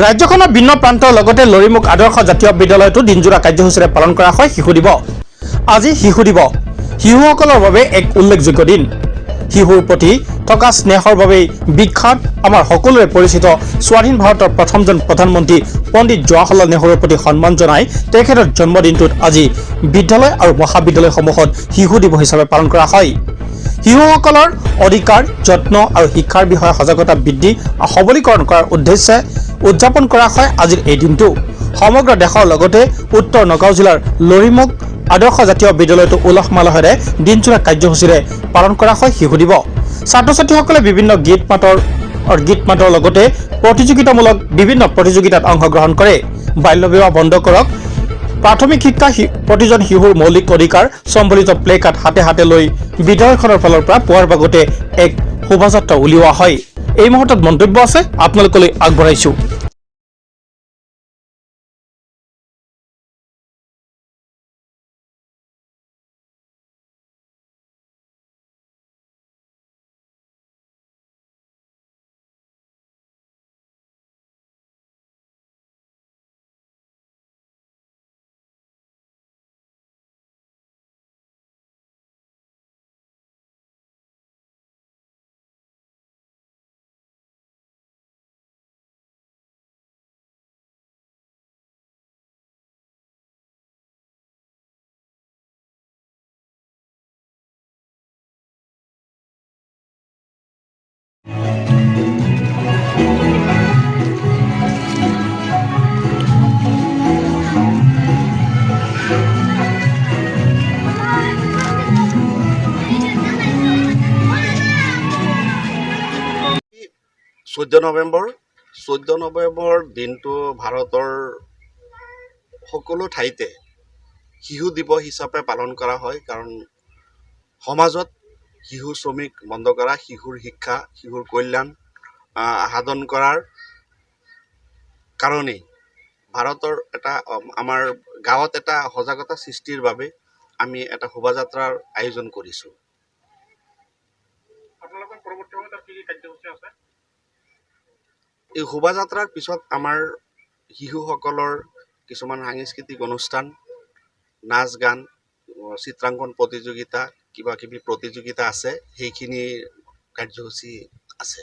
ৰাজ্যখনৰ ভিন্ন প্ৰান্তৰ লগতে লৰিমুখ আদৰ্শ জাতীয় বিদ্যালয়তো দিনজোৰা কাৰ্যসূচীৰে পালন কৰা হয় শিশু দিৱস। আজি শিশু দিৱস শিশুসকলৰ বাবে এক উল্লেখযোগ্য দিন। শিশুৰ প্ৰতি থকা স্নেহৰ বাবেই বিখ্যাত আমাৰ সকলোৰে পৰিচিত স্বাধীন ভাৰতৰ প্ৰথমজন প্ৰধানমন্ত্ৰী পণ্ডিত জৱাহৰলাল নেহৰুৰ প্ৰতি সন্মান জনাই তেখেতৰ জন্মদিনটোত আজি বিদ্যালয় আৰু মহাবিদ্যালয়সমূহত শিশু দিৱস হিচাপে পালন কৰা হয়। শিশুসকলৰ অধিকাৰ, যত্ন আৰু শিক্ষাৰ বিষয়ে সজাগতা বৃদ্ধি আৰু সবলীকৰণ কৰাৰ উদ্দেশ্যে উদযাপন কৰা হয় আজিৰ এই দিনটো। সমগ্ৰ দেশৰ লগতে উত্তৰ নগাঁও জিলাৰ লৰিমুখ আদৰ্শ জাতীয় বিদ্যালয়তো উলহ মালহেৰে দিনজোৰা কাৰ্যসূচীৰে পালন কৰা হয় শিশু দিৱস। ছাত্ৰ ছাত্ৰীসকলে বিভিন্ন গীত মাতৰ লগতে প্ৰতিযোগিতামূলক বিভিন্ন প্ৰতিযোগিতাত অংশগ্ৰহণ কৰে। বাল্য বিবাহ বন্ধ কৰক, প্ৰাথমিক শিক্ষা প্ৰতিজন শিশুৰ মৌলিক অধিকাৰ সম্বলিত প্লে কাৰ্ড হাতে হাতে লৈ বিদ্যালয়খনৰ ফালৰ পৰা পুৱাৰ ভাগতে এক শোভাযাত্ৰা উলিওৱা হয়। এই মুহূৰ্তত মন্তব্য আছে আপোনালোকলৈ আগবঢ়াইছো। চৈধ্য নৱেম্বৰ দিনটো ভাৰতৰ সকলো ঠাইতে শিশু দিৱস হিচাপে পালন কৰা হয়। কাৰণ সমাজত শিশু শ্ৰমিক বন্ধ কৰা, শিশুৰ শিক্ষা, শিশুৰ কল্যাণ সাধন কৰাৰ কাৰণেই ভাৰতৰ আমাৰ গাঁৱত এটা সজাগতা সৃষ্টিৰ বাবে আমি এটা শোভাযাত্ৰাৰ আয়োজন কৰিছোঁ। এই শোভাযাত্ৰাৰ পিছত আমাৰ শিশুসকলৰ কিছুমান সাংস্কৃতিক অনুষ্ঠান, নাচ গান, চিত্ৰাংকন প্ৰতিযোগিতা, কিবা কিবি প্ৰতিযোগিতা আছে, সেইখিনি কাৰ্যসূচী আছে।